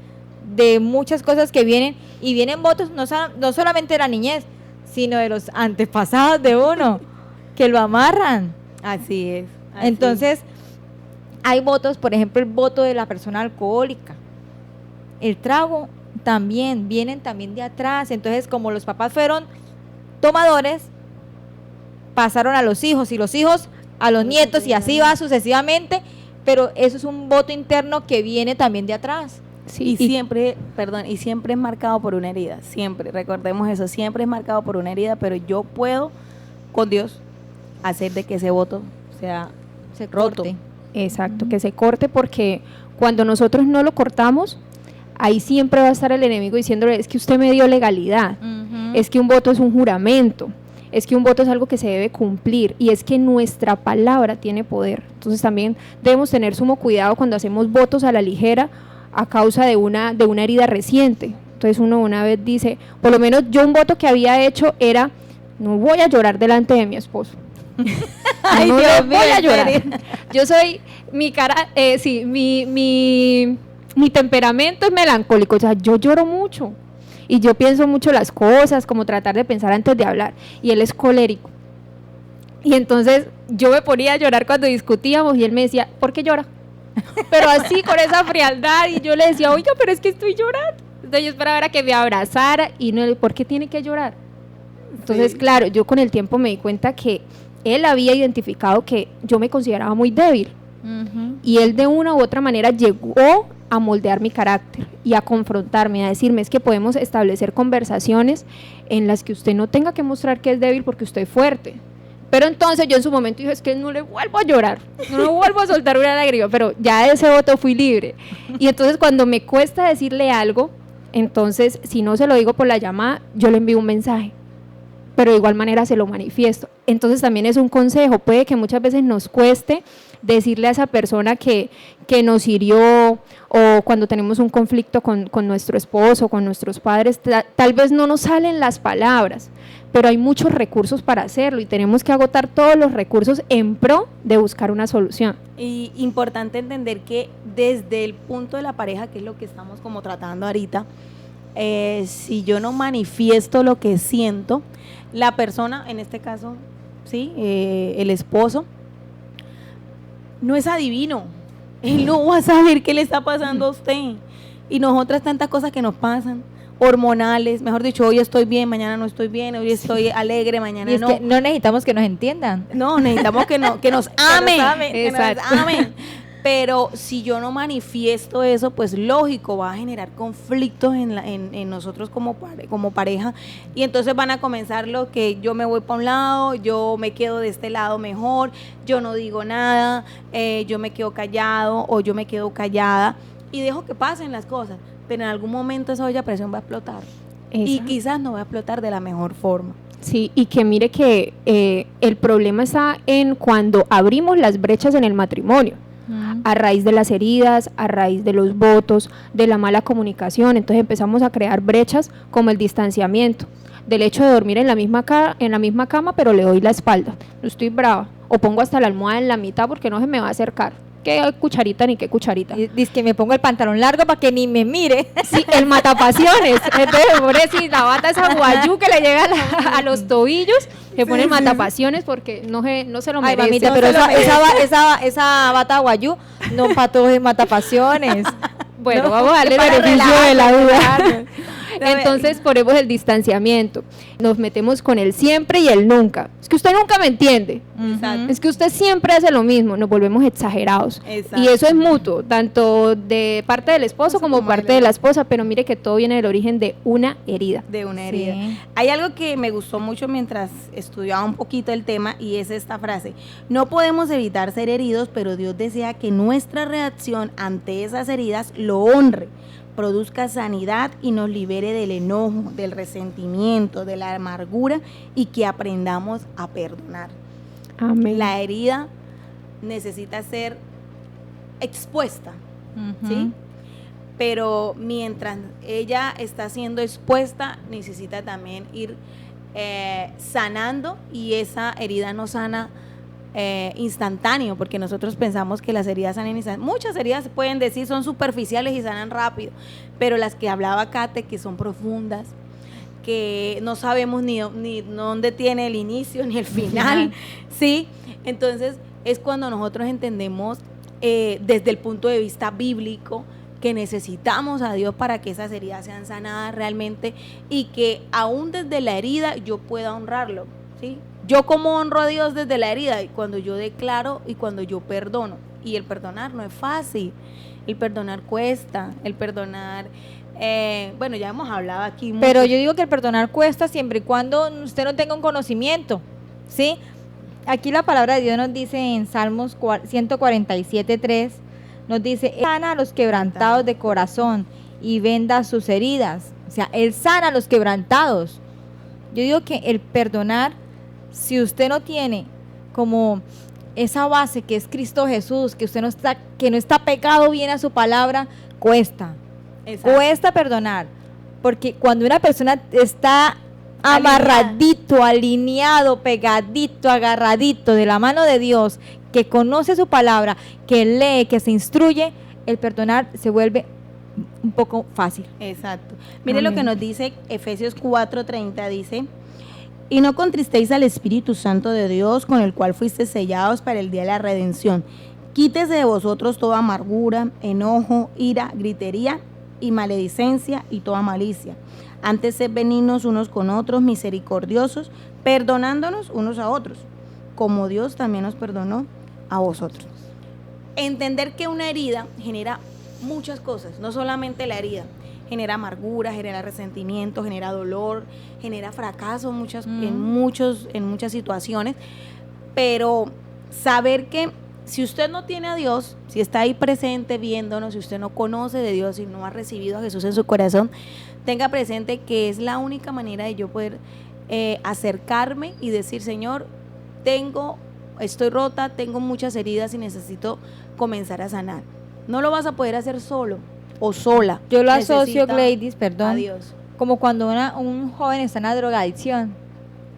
de muchas cosas que vienen, y vienen votos no solamente de la niñez, sino de los antepasados de uno, que lo amarran. Así es. Así. Entonces, hay votos, por ejemplo, el voto de la persona alcohólica, el trago también, vienen también de atrás. Entonces, como los papás fueron tomadores, pasaron a los hijos y los hijos a los nietos y así va sucesivamente, pero eso es un voto interno que viene también de atrás. Sí, y siempre es marcado por una herida, siempre, recordemos eso, siempre es marcado por una herida, pero yo puedo con Dios hacer de que ese voto se roto. Corte. Exacto, que se corte, porque cuando nosotros no lo cortamos, ahí siempre va a estar el enemigo diciéndole, es que usted me dio legalidad, es que un voto es un juramento, es que un voto es algo que se debe cumplir, y es que nuestra palabra tiene poder. Entonces también debemos tener sumo cuidado cuando hacemos votos a la ligera a causa de una herida reciente. Entonces uno una vez dice, por lo menos yo un voto que había hecho era, no voy a llorar delante de mi esposo. Ay, no Dios mío, voy a llorar. Yo soy, mi temperamento es melancólico, o sea, yo lloro mucho y yo pienso mucho las cosas, como tratar de pensar antes de hablar, y él es colérico. Y entonces yo me ponía a llorar cuando discutíamos y él me decía, ¿por qué llora? Pero así, con esa frialdad, y yo le decía, oiga, pero es que estoy llorando. Entonces yo esperaba era que me abrazara y no, ¿por qué tiene que llorar? Entonces, sí, claro, yo con el tiempo me di cuenta que él había identificado que yo me consideraba muy débil, y él de una u otra manera llegó a moldear mi carácter y a confrontarme, a decirme, es que podemos establecer conversaciones en las que usted no tenga que mostrar que es débil porque usted es fuerte. Pero entonces yo en su momento dije, es que no le vuelvo a llorar, no le vuelvo a soltar una lágrima, pero ya de ese voto fui libre. Y entonces cuando me cuesta decirle algo, entonces si no se lo digo por la llamada, yo le envío un mensaje, pero de igual manera se lo manifiesto. Entonces también es un consejo, puede que muchas veces nos cueste decirle a esa persona que nos hirió, o cuando tenemos un conflicto con nuestro esposo, con nuestros padres, tal vez no nos salen las palabras, pero hay muchos recursos para hacerlo y tenemos que agotar todos los recursos en pro de buscar una solución. Y importante entender que desde el punto de la pareja, que es lo que estamos como tratando ahorita, si yo no manifiesto lo que siento, la persona, en este caso, sí, el esposo, no es adivino, él no va a saber qué le está pasando a usted, y nosotras tantas cosas que nos pasan, hormonales, mejor dicho, hoy estoy bien, mañana no estoy bien, hoy estoy alegre, mañana no. Es que no necesitamos que nos entiendan. No, necesitamos que nos amen, que nos amen. Pero si yo no manifiesto eso, pues lógico, va a generar conflictos en nosotros como pareja, y entonces van a comenzar lo que yo me voy para un lado, yo me quedo de este lado mejor, yo no digo nada, yo me quedo callado o yo me quedo callada y dejo que pasen las cosas, pero en algún momento esa olla a presión va a explotar. Y quizás no va a explotar de la mejor forma. Sí, y que mire que el problema está en cuando abrimos las brechas en el matrimonio, a raíz de las heridas, a raíz de los votos, de la mala comunicación. Entonces empezamos a crear brechas como el distanciamiento, del hecho de dormir en la misma cama, pero le doy la espalda, no estoy brava, o pongo hasta la almohada en la mitad porque no se me va a acercar. ¿Qué cucharita ni qué cucharita? Dice que me pongo el pantalón largo para que ni me mire. Sí, el matapasiones. Entonces, pobrecita, bata esa guayú que le llega a los tobillos, que pone el matapasiones porque no se lo merece. Ay, mamita, pero esa bata guayú no para todos es matapasiones. Bueno, no, vamos a darle el beneficio de la duda. Entonces ponemos el distanciamiento, nos metemos con el siempre y el nunca. Es que usted nunca me entiende. Exacto. Es que usted siempre hace lo mismo, nos volvemos exagerados. Exacto. Y eso es mutuo, tanto de parte del esposo como parte de la esposa, pero mire que todo viene del origen de una herida. De una herida. Sí. Hay algo que me gustó mucho mientras estudiaba un poquito el tema, y es esta frase: no podemos evitar ser heridos, pero Dios desea que nuestra reacción ante esas heridas lo honre. produzca sanidad y nos libere del enojo, del resentimiento, de la amargura y que aprendamos a perdonar. Amén. La herida necesita ser expuesta, ¿sí? Pero mientras ella está siendo expuesta, necesita también ir sanando, y esa herida no sana instantáneo, porque nosotros pensamos que las heridas sanan instantáneo. Muchas heridas se pueden decir son superficiales y sanan rápido, pero las que hablaba Kate, que son profundas, que no sabemos ni dónde tiene el inicio ni el final, ¿sí? Entonces es cuando nosotros entendemos desde el punto de vista bíblico que necesitamos a Dios para que esas heridas sean sanadas realmente, y que aún desde la herida yo pueda honrarlo, ¿sí? Yo como honro a Dios desde la herida, y cuando yo declaro y cuando yo perdono. Y el perdonar no es fácil, el perdonar cuesta, el perdonar, bueno, ya hemos hablado aquí mucho. Pero yo digo que el perdonar cuesta siempre y cuando usted no tenga un conocimiento, ¿sí? Aquí la palabra de Dios nos dice en Salmos 147:3, nos dice: Él sana a los quebrantados de corazón y venda sus heridas. O sea, Él sana a los quebrantados. Yo digo que el perdonar, si usted no tiene como esa base que es Cristo Jesús, que usted no está pegado bien a su palabra, cuesta. Exacto. Cuesta perdonar, porque cuando una persona está amarradito, alineado, pegadito, agarradito de la mano de Dios, que conoce su palabra, que lee, que se instruye, el perdonar se vuelve un poco fácil. Exacto. Mire lo que nos dice Efesios 4:30, dice: y no contristéis al Espíritu Santo de Dios, con el cual fuisteis sellados para el día de la redención. Quítese de vosotros toda amargura, enojo, ira, gritería y maledicencia y toda malicia. Antes sed benignos unos con otros, misericordiosos, perdonándonos unos a otros, como Dios también nos perdonó a vosotros. Entender que una herida genera muchas cosas, no solamente la herida, genera amargura, genera resentimiento, genera dolor, genera fracaso en muchas situaciones, pero saber que si usted no tiene a Dios, si está ahí presente viéndonos, si usted no conoce de Dios y no ha recibido a Jesús en su corazón, tenga presente que es la única manera de yo poder acercarme y decir: Señor, estoy rota, tengo muchas heridas y necesito comenzar a sanar. No lo vas a poder hacer solo o sola. Yo lo asocio, Gladys, perdón, a Dios, como cuando un joven está en la drogadicción,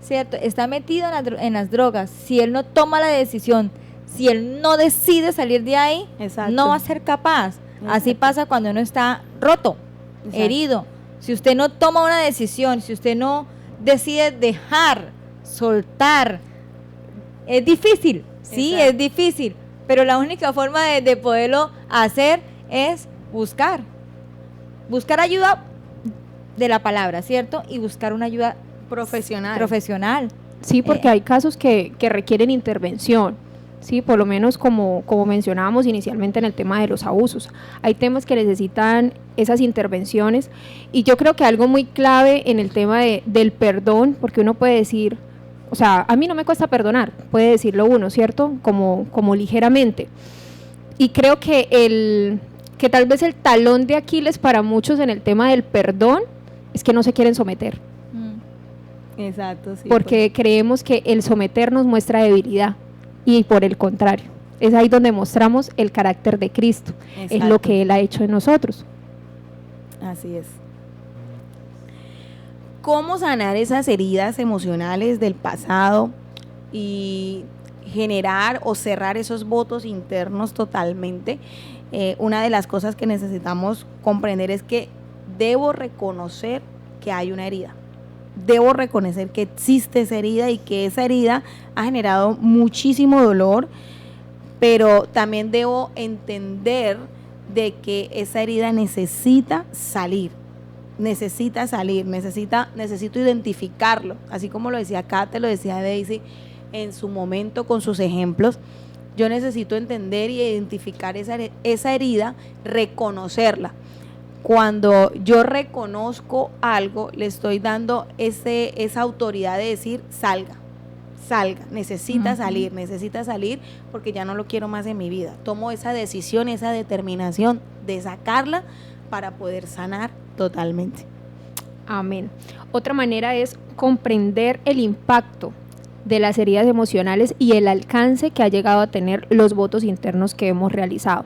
¿cierto? Está metido en las drogas. Si él no toma la decisión, si él no decide salir de ahí, exacto, no va a ser capaz. Exacto. Así pasa cuando uno está roto, exacto, herido. Si usted no toma una decisión, si usted no decide dejar, soltar, es difícil, sí, exacto, es difícil, pero la única forma de poderlo hacer es buscar ayuda de la palabra, ¿cierto? Y buscar una ayuda profesional. Sí, porque hay casos que requieren intervención, sí, por lo menos como mencionábamos inicialmente en el tema de los abusos. Hay temas que necesitan esas intervenciones, y yo creo que algo muy clave en el tema del perdón, porque uno puede decir, o sea, a mí no me cuesta perdonar, puede decirlo uno, ¿cierto? Como ligeramente. Y creo que tal vez el talón de Aquiles para muchos en el tema del perdón es que no se quieren someter. Exacto, sí. Porque creemos que el someternos muestra debilidad, y por el contrario, es ahí donde mostramos el carácter de Cristo. Exacto. Es lo que Él ha hecho en nosotros. Así es. ¿Cómo sanar esas heridas emocionales del pasado y generar o cerrar esos votos internos totalmente? Una de las cosas que necesitamos comprender es que debo reconocer que hay una herida. Debo reconocer que existe esa herida y que esa herida ha generado muchísimo dolor, pero también debo entender de que esa herida necesita salir. Necesito identificarlo, así como lo decía Kate, lo decía Daisy en su momento con sus ejemplos. Yo necesito entender y identificar esa herida, reconocerla. Cuando yo reconozco algo, le estoy dando esa autoridad de decir: salga, necesita salir porque ya no lo quiero más en mi vida. Tomo esa decisión, esa determinación de sacarla para poder sanar totalmente. Amén. Otra manera es comprender el impacto de las heridas emocionales y el alcance que ha llegado a tener los votos internos que hemos realizado.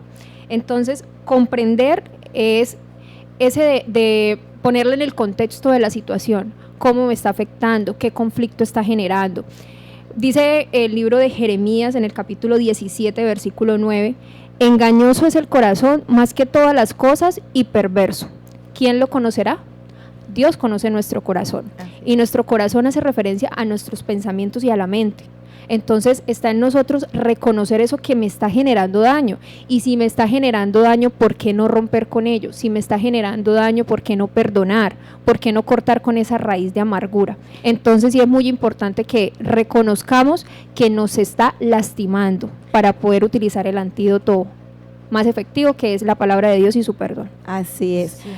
Entonces, comprender es ese de ponerle en el contexto de la situación, cómo me está afectando, qué conflicto está generando. Dice el libro de Jeremías en el capítulo 17, versículo 9, engañoso es el corazón más que todas las cosas y perverso. ¿Quién lo conocerá? Dios conoce nuestro corazón y nuestro corazón hace referencia a nuestros pensamientos y a la mente. Entonces está en nosotros reconocer eso que me está generando daño, y si me está generando daño, ¿por qué no romper con ello? Si me está generando daño, ¿por qué no perdonar? ¿Por qué no cortar con esa raíz de amargura? Entonces sí es muy importante que reconozcamos que nos está lastimando para poder utilizar el antídoto más efectivo, que es la palabra de Dios y su perdón. Así es. Sí.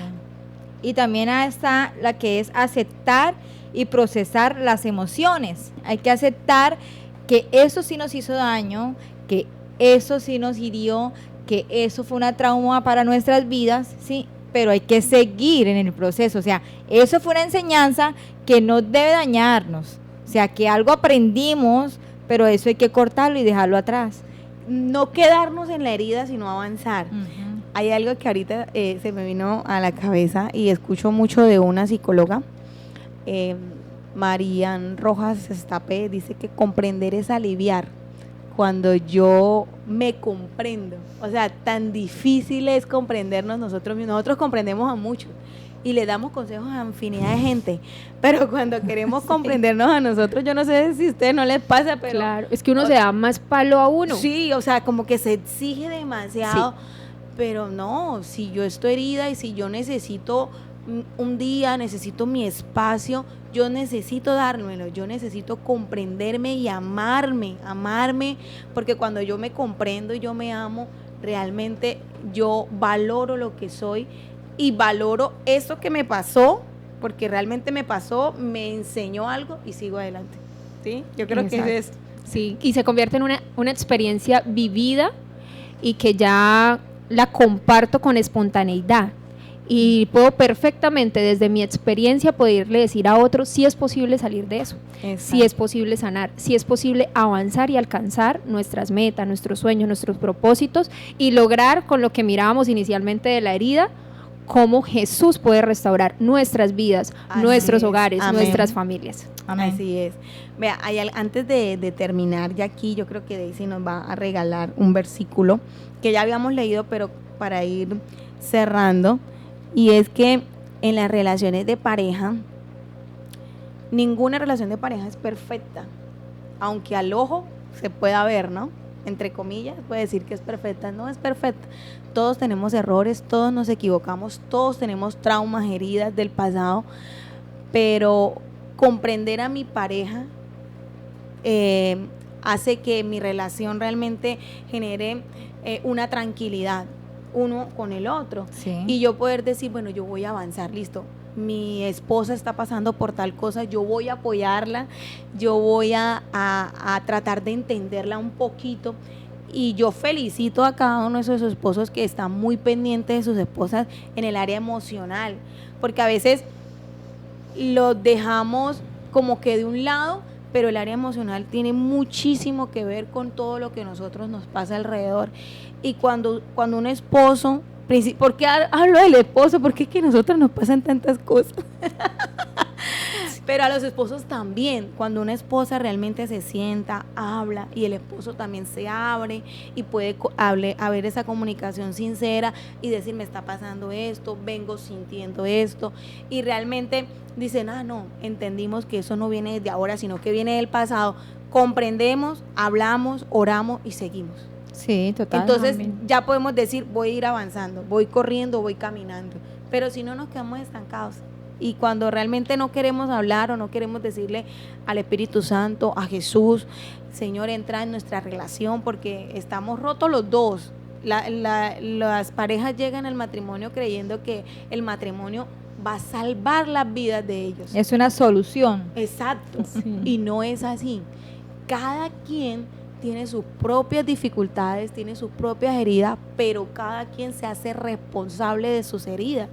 Y también está la que es aceptar y procesar las emociones. Hay que aceptar que eso sí nos hizo daño, que eso sí nos hirió, que eso fue una trauma para nuestras vidas, ¿sí? Pero hay que seguir en el proceso. O sea, eso fue una enseñanza que no debe dañarnos. O sea, que algo aprendimos, pero eso hay que cortarlo y dejarlo atrás. No quedarnos en la herida, sino avanzar. Uh-huh. Hay algo que ahorita se me vino a la cabeza y escucho mucho de una psicóloga, Marian Rojas Estapé, dice que comprender es aliviar. Cuando yo me comprendo, o sea, tan difícil es comprendernos nosotros mismos. Nosotros comprendemos a muchos y le damos consejos a infinidad de gente, pero cuando queremos comprendernos a nosotros, yo no sé si a ustedes no les pasa, pero... Claro, es que uno se da más palo a uno. Sí, o sea, como que se exige demasiado, sí. Pero no, si yo estoy herida y si yo necesito un día, necesito mi espacio, yo necesito dármelo, yo necesito comprenderme y amarme, porque cuando yo me comprendo y yo me amo, realmente yo valoro lo que soy y valoro eso que me pasó, porque realmente me pasó, me enseñó algo y sigo adelante. ¿Sí? Yo creo Exacto. que es esto. Sí, y se convierte en una experiencia vivida y que ya la comparto con espontaneidad. Y puedo perfectamente desde mi experiencia poderle decir a otros si es posible salir de eso, si es posible sanar, si es posible avanzar y alcanzar nuestras metas, nuestros sueños, nuestros propósitos y lograr con lo que mirábamos inicialmente de la herida, cómo Jesús puede restaurar nuestras vidas, nuestros hogares, nuestras familias. Amén. Así es. Vea, antes de terminar ya aquí, yo creo que Daisy nos va a regalar un versículo que ya habíamos leído, pero para ir cerrando. Y es que en las relaciones de pareja, ninguna relación de pareja es perfecta, aunque al ojo se pueda ver, ¿no? Entre comillas, puede decir que es perfecta, no es perfecta. Todos tenemos errores, todos nos equivocamos, todos tenemos traumas, heridas del pasado, pero comprender a mi pareja hace que mi relación realmente genere una tranquilidad uno con el otro, sí. Y yo poder decir, bueno, yo voy a avanzar, listo, mi esposa está pasando por tal cosa, yo voy a apoyarla, yo voy a tratar de entenderla un poquito, y yo felicito a cada uno de esos esposos que están muy pendientes de sus esposas en el área emocional, porque a veces los dejamos como que de un lado, pero el área emocional tiene muchísimo que ver con todo lo que a nosotros nos pasa alrededor. Y cuando un esposo, ¿por qué hablo del esposo? Porque es que a nosotros nos pasan tantas cosas. Pero a los esposos también, cuando una esposa realmente se sienta, habla, y el esposo también se abre y puede haber esa comunicación sincera y decir, me está pasando esto, vengo sintiendo esto, y realmente dicen, no, entendimos que eso no viene de ahora, sino que viene del pasado, comprendemos, hablamos, oramos y seguimos. Sí, total. Entonces ya podemos decir, voy a ir avanzando, voy corriendo, voy caminando, pero si no nos quedamos estancados. Y cuando realmente no queremos hablar o no queremos decirle al Espíritu Santo, a Jesús, Señor, entra en nuestra relación porque estamos rotos los dos. Las parejas llegan al matrimonio creyendo que el matrimonio va a salvar las vidas de ellos. Es una solución. Exacto. Sí. Y no es así. Cada quien tiene sus propias dificultades, tiene sus propias heridas, pero cada quien se hace responsable de sus heridas,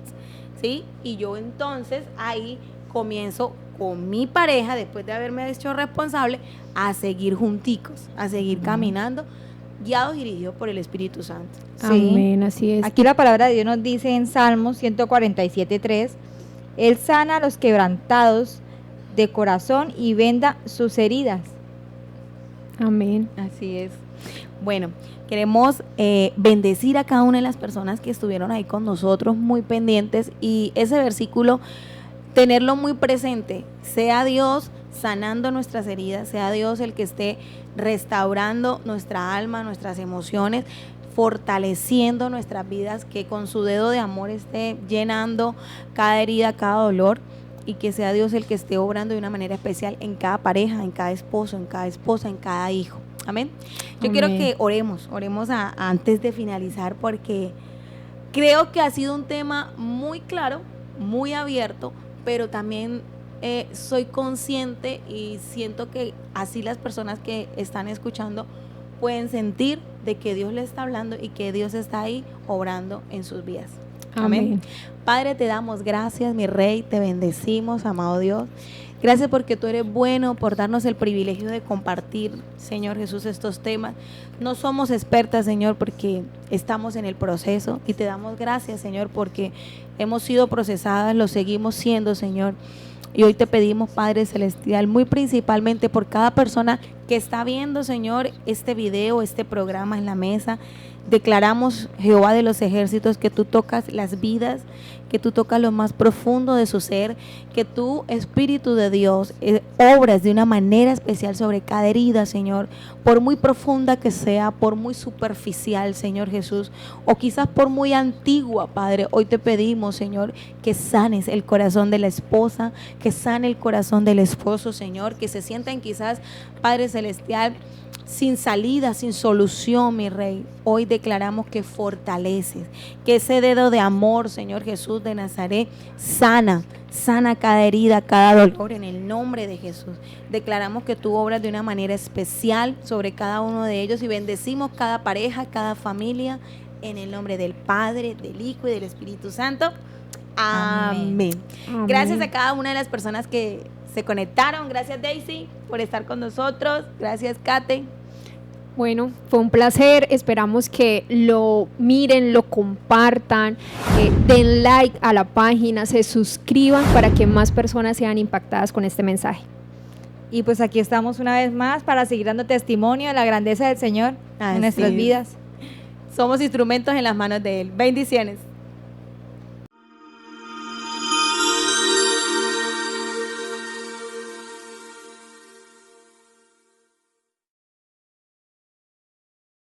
¿sí? Y yo entonces ahí comienzo con mi pareja, después de haberme hecho responsable, a seguir junticos, a seguir caminando, guiados y dirigidos por el Espíritu Santo. Sí. Amén, así es. Aquí la palabra de Dios nos dice en Salmos 147:3, Él sana a los quebrantados de corazón y venda sus heridas. Amén. Así es. Bueno, queremos bendecir a cada una de las personas que estuvieron ahí con nosotros, muy pendientes, y ese versículo, tenerlo muy presente, sea Dios sanando nuestras heridas, sea Dios el que esté restaurando nuestra alma, nuestras emociones, fortaleciendo nuestras vidas, que con su dedo de amor esté llenando cada herida, cada dolor, y que sea Dios el que esté obrando de una manera especial en cada pareja, en cada esposo, en cada esposa, en cada hijo. Amén. Yo Amén. quiero que oremos antes de finalizar, porque creo que ha sido un tema muy claro, muy abierto, pero también soy consciente y siento que así las personas que están escuchando pueden sentir de que Dios les está hablando y que Dios está ahí obrando en sus vidas. Amén. Padre, te damos gracias, mi Rey, te bendecimos, amado Dios. Gracias porque tú eres bueno, por darnos el privilegio de compartir, Señor Jesús, estos temas. No somos expertas, Señor, porque estamos en el proceso, y te damos gracias, Señor, porque hemos sido procesadas, lo seguimos siendo, Señor. Y hoy te pedimos, Padre Celestial, muy principalmente por cada persona que está viendo, Señor, este video, este programa en la mesa. Declaramos, Jehová de los ejércitos, que tú tocas las vidas, que tú tocas lo más profundo de su ser, que tú, Espíritu de Dios, obras de una manera especial sobre cada herida, Señor, por muy profunda que sea, por muy superficial, Señor Jesús, o quizás por muy antigua, Padre. Hoy te pedimos, Señor, que sanes el corazón de la esposa, que sane el corazón del esposo, Señor, que se sientan quizás, Padre Celestial, sin salida, sin solución, mi Rey. Hoy declaramos que fortaleces, que ese dedo de amor, Señor Jesús de Nazaret, sana cada herida, cada dolor, en el nombre de Jesús. Declaramos que tú obras de una manera especial sobre cada uno de ellos, y bendecimos cada pareja, cada familia, en el nombre del Padre, del Hijo y del Espíritu Santo. Amén. Amén. Gracias a cada una de las personas que se conectaron. Gracias, Daisy, por estar con nosotros. Gracias, Kate. Bueno, fue un placer. Esperamos que lo miren, lo compartan, den like a la página, se suscriban para que más personas sean impactadas con este mensaje. Y pues aquí estamos una vez más para seguir dando testimonio de la grandeza del Señor en nuestras vidas. Somos instrumentos en las manos de Él. Bendiciones.